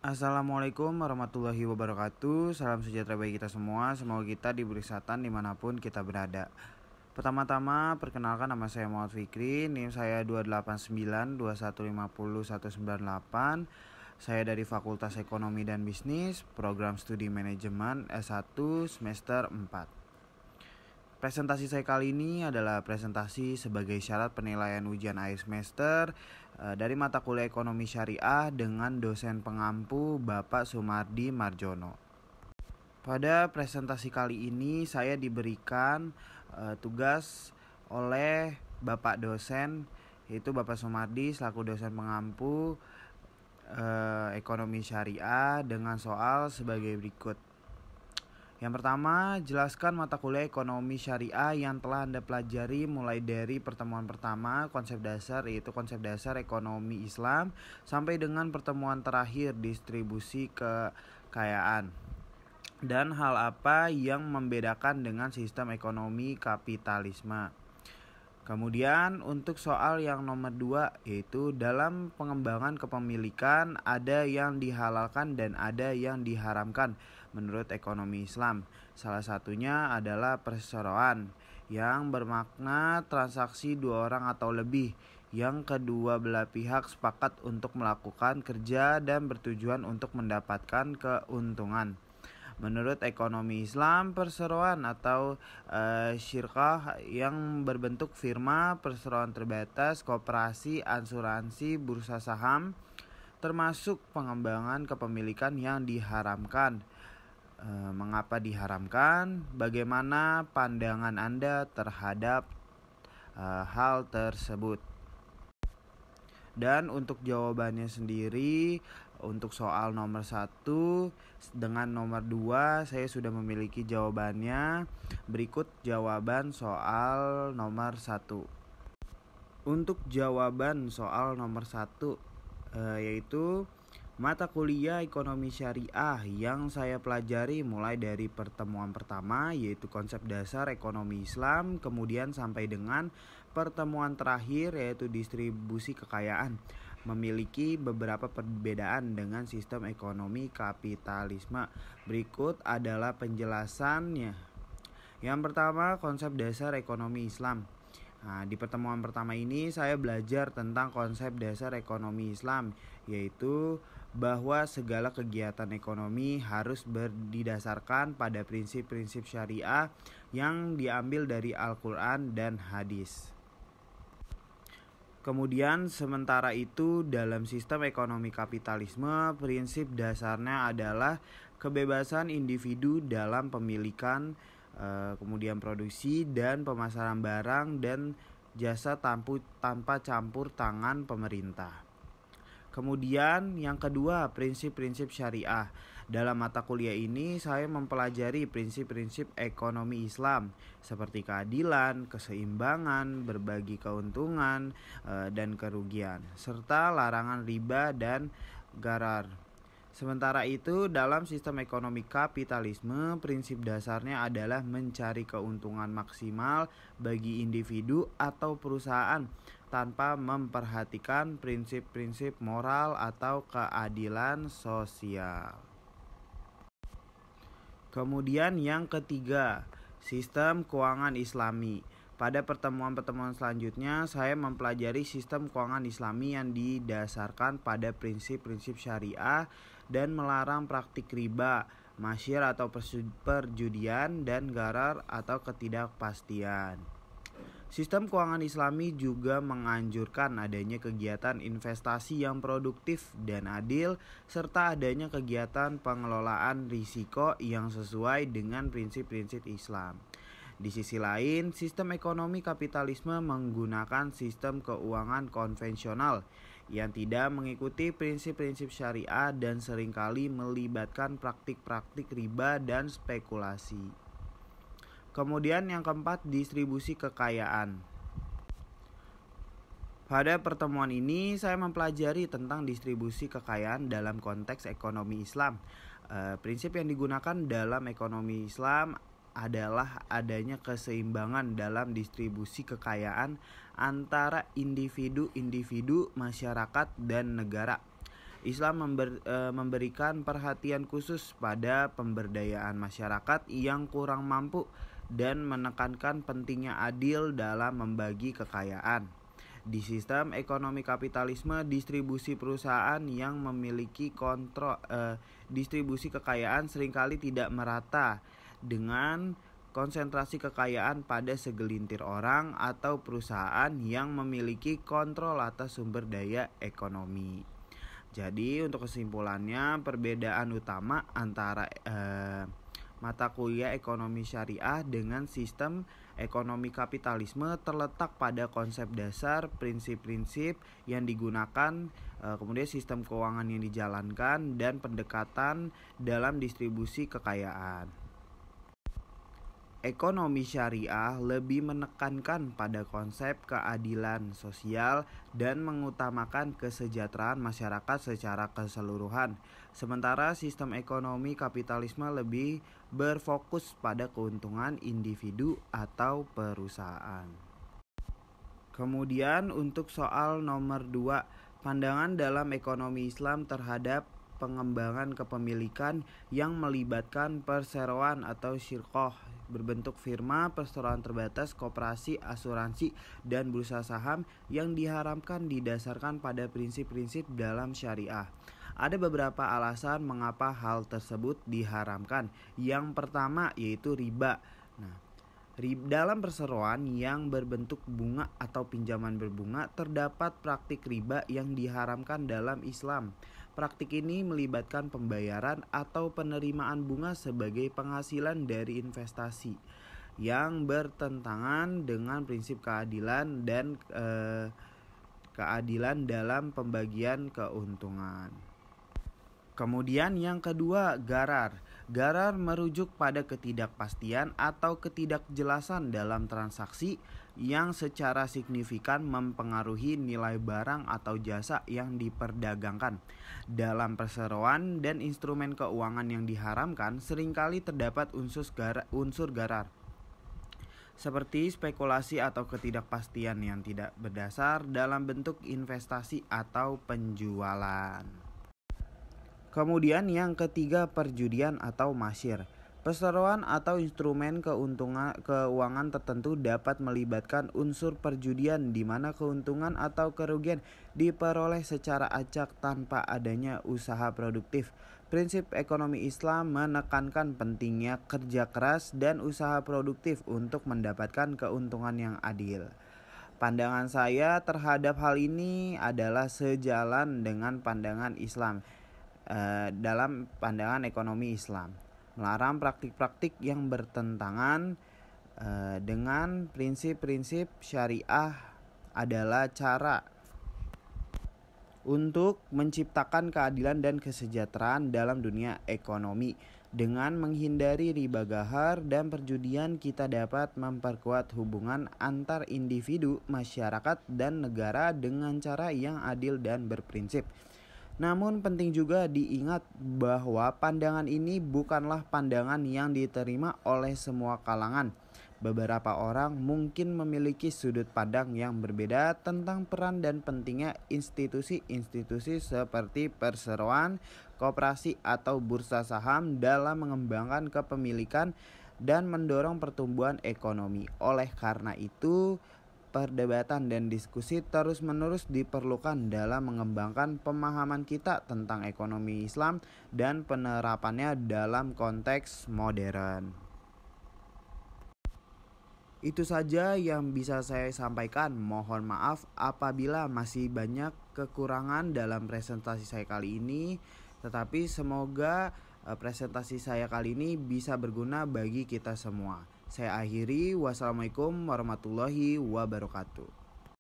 Assalamualaikum warahmatullahi wabarakatuh. Salam sejahtera bagi kita semua. Semoga kita diberi kesehatan dimanapun kita berada. Pertama-tama perkenalkan, nama saya Muhammad Fikri. NIM saya 28921501198. Saya dari Fakultas Ekonomi dan Bisnis, Program Studi Manajemen S1 semester 4. Presentasi saya kali ini adalah presentasi sebagai syarat penilaian ujian akhir semester dari mata kuliah Ekonomi Syariah dengan dosen pengampu Bapak Sumardi Marjono. Pada presentasi kali ini saya diberikan tugas oleh Bapak dosen, yaitu Bapak Sumardi selaku dosen pengampu Ekonomi Syariah dengan soal sebagai berikut. Yang pertama, jelaskan mata kuliah Ekonomi Syariah yang telah Anda pelajari mulai dari pertemuan pertama konsep dasar, yaitu konsep dasar ekonomi Islam, sampai dengan pertemuan terakhir distribusi kekayaan. Dan hal apa yang membedakan dengan sistem ekonomi kapitalisme. Kemudian untuk soal yang nomor 2, yaitu dalam pengembangan kepemilikan ada yang dihalalkan dan ada yang diharamkan menurut ekonomi Islam. Salah satunya adalah perseroan yang bermakna transaksi dua orang atau lebih yang kedua belah pihak sepakat untuk melakukan kerja dan bertujuan untuk mendapatkan keuntungan. Menurut ekonomi Islam, perseroan atau syirkah yang berbentuk firma, perseroan terbatas, koperasi, asuransi, bursa saham, termasuk pengembangan kepemilikan yang diharamkan. Mengapa diharamkan? Bagaimana pandangan Anda terhadap hal tersebut? Dan untuk jawabannya sendiri, untuk soal nomor 1 dengan nomor 2 saya sudah memiliki jawabannya. Berikut jawaban soal nomor 1. Untuk jawaban soal nomor 1 yaitu mata kuliah Ekonomi Syariah yang saya pelajari mulai dari pertemuan pertama, yaitu konsep dasar ekonomi Islam, kemudian sampai dengan pertemuan terakhir, yaitu distribusi kekayaan, memiliki beberapa perbedaan dengan sistem ekonomi kapitalisme. Berikut adalah penjelasannya. Yang pertama, konsep dasar ekonomi Islam. Nah, di pertemuan pertama ini saya belajar tentang konsep dasar ekonomi Islam, yaitu bahwa segala kegiatan ekonomi harus berdasarkan pada prinsip-prinsip syariah yang diambil dari Al-Quran dan hadis. Kemudian sementara itu dalam sistem ekonomi kapitalisme, prinsip dasarnya adalah kebebasan individu dalam pemilikan, kemudian produksi dan pemasaran barang dan jasa tanpa campur tangan pemerintah. Kemudian yang kedua, prinsip-prinsip syariah. Dalam mata kuliah ini saya mempelajari prinsip-prinsip ekonomi Islam seperti keadilan, keseimbangan, berbagi keuntungan dan kerugian, serta larangan riba dan gharar. Sementara itu dalam sistem ekonomi kapitalisme, prinsip dasarnya adalah mencari keuntungan maksimal bagi individu atau perusahaan tanpa memperhatikan prinsip-prinsip moral atau keadilan sosial. Kemudian yang ketiga, sistem keuangan Islami. Pada pertemuan-pertemuan selanjutnya saya mempelajari sistem keuangan Islami yang didasarkan pada prinsip-prinsip syariah dan melarang praktik riba, masyir atau perjudian, dan gharar atau ketidakpastian. Sistem keuangan Islami juga menganjurkan adanya kegiatan investasi yang produktif dan adil, serta adanya kegiatan pengelolaan risiko yang sesuai dengan prinsip-prinsip Islam. Di sisi lain, sistem ekonomi kapitalisme menggunakan sistem keuangan konvensional yang tidak mengikuti prinsip-prinsip syariah dan seringkali melibatkan praktik-praktik riba dan spekulasi. Kemudian yang keempat, distribusi kekayaan. Pada pertemuan ini saya mempelajari tentang distribusi kekayaan dalam konteks ekonomi Islam. Prinsip yang digunakan dalam ekonomi Islam adalah adanya keseimbangan dalam distribusi kekayaan antara individu-individu, masyarakat, dan negara. Islam memberikan perhatian khusus pada pemberdayaan masyarakat yang kurang mampu dan menekankan pentingnya adil dalam membagi kekayaan. Di sistem ekonomi kapitalisme, distribusi perusahaan yang memiliki distribusi kekayaan seringkali tidak merata dengan konsentrasi kekayaan pada segelintir orang atau perusahaan yang memiliki kontrol atas sumber daya ekonomi. Jadi untuk kesimpulannya, perbedaan utama antara mata kuliah ekonomi syariah dengan sistem ekonomi kapitalisme terletak pada konsep dasar, prinsip-prinsip yang digunakan, kemudian sistem keuangan yang dijalankan, dan pendekatan dalam distribusi kekayaan. Ekonomi syariah lebih menekankan pada konsep keadilan sosial dan mengutamakan kesejahteraan masyarakat secara keseluruhan. Sementara sistem ekonomi kapitalisme lebih berfokus pada keuntungan individu atau perusahaan. Kemudian untuk soal nomor 2, pandangan dalam ekonomi Islam terhadap pengembangan kepemilikan yang melibatkan perseroan atau syirkoh berbentuk firma, perseroan terbatas, koperasi, asuransi, dan bursa saham yang diharamkan didasarkan pada prinsip-prinsip dalam syariah. Ada beberapa alasan mengapa hal tersebut diharamkan. Yang pertama yaitu riba. Dalam perseroan yang berbentuk bunga atau pinjaman berbunga terdapat praktik riba yang diharamkan dalam Islam. Praktik ini melibatkan pembayaran atau penerimaan bunga sebagai penghasilan dari investasi yang bertentangan dengan prinsip keadilan dan keadilan dalam pembagian keuntungan. Kemudian yang kedua, gharar. Gharar merujuk pada ketidakpastian atau ketidakjelasan dalam transaksi yang secara signifikan mempengaruhi nilai barang atau jasa yang diperdagangkan. Dalam perseroan dan instrumen keuangan yang diharamkan, seringkali terdapat unsur gharar, seperti spekulasi atau ketidakpastian yang tidak berdasar dalam bentuk investasi atau penjualan. Kemudian yang ketiga, perjudian atau masyir. Perseroan atau instrumen keuangan tertentu dapat melibatkan unsur perjudian di mana keuntungan atau kerugian diperoleh secara acak tanpa adanya usaha produktif. Prinsip ekonomi Islam menekankan pentingnya kerja keras dan usaha produktif untuk mendapatkan keuntungan yang adil. Pandangan saya terhadap hal ini adalah sejalan dengan pandangan Islam dalam pandangan ekonomi Islam, melarang praktik-praktik yang bertentangan dengan prinsip-prinsip syariah adalah cara untuk menciptakan keadilan dan kesejahteraan dalam dunia ekonomi. Dengan menghindari riba gahar dan perjudian, kita dapat memperkuat hubungan antar individu, masyarakat, dan negara dengan cara yang adil dan berprinsip. Namun penting juga diingat bahwa pandangan ini bukanlah pandangan yang diterima oleh semua kalangan. Beberapa orang mungkin memiliki sudut pandang yang berbeda tentang peran dan pentingnya institusi-institusi seperti perseroan, koperasi, atau bursa saham dalam mengembangkan kepemilikan dan mendorong pertumbuhan ekonomi. Oleh karena itu, perdebatan dan diskusi terus-menerus diperlukan dalam mengembangkan pemahaman kita tentang ekonomi Islam dan penerapannya dalam konteks modern. Itu saja yang bisa saya sampaikan. Mohon maaf apabila masih banyak kekurangan dalam presentasi saya kali ini, tetapi semoga presentasi saya kali ini bisa berguna bagi kita semua. Saya akhiri, wassalamualaikum warahmatullahi wabarakatuh.